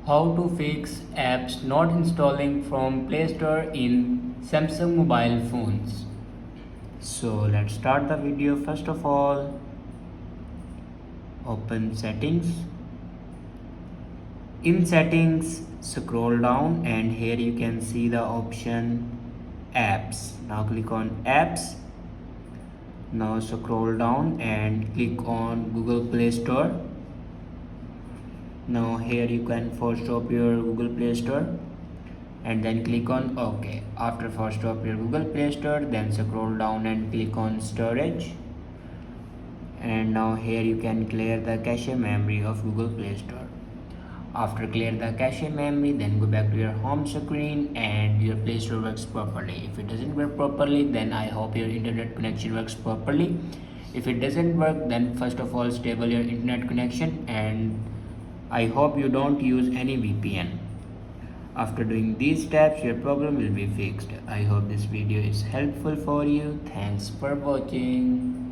How to fix apps not installing from Play Store in Samsung mobile phones. So let's start the video. First of all, open settings. In settings, scroll down and here you can see the option apps. Now click on apps. Now scroll down and click on Google Play Store. Now here you can force stop your Google Play Store and then click on OK. After force stop your Google Play Store, then scroll down and click on storage. And now here you can clear the cache memory of Google Play Store. After clear the cache memory, then go back to your home screen and your Play Store works properly. If it doesn't work properly, then I hope your internet connection works properly. If it doesn't work, then first of all stable your internet connection, and I hope you don't use any VPN. After doing these steps, your problem will be fixed. I hope this video is helpful for you. Thanks for watching.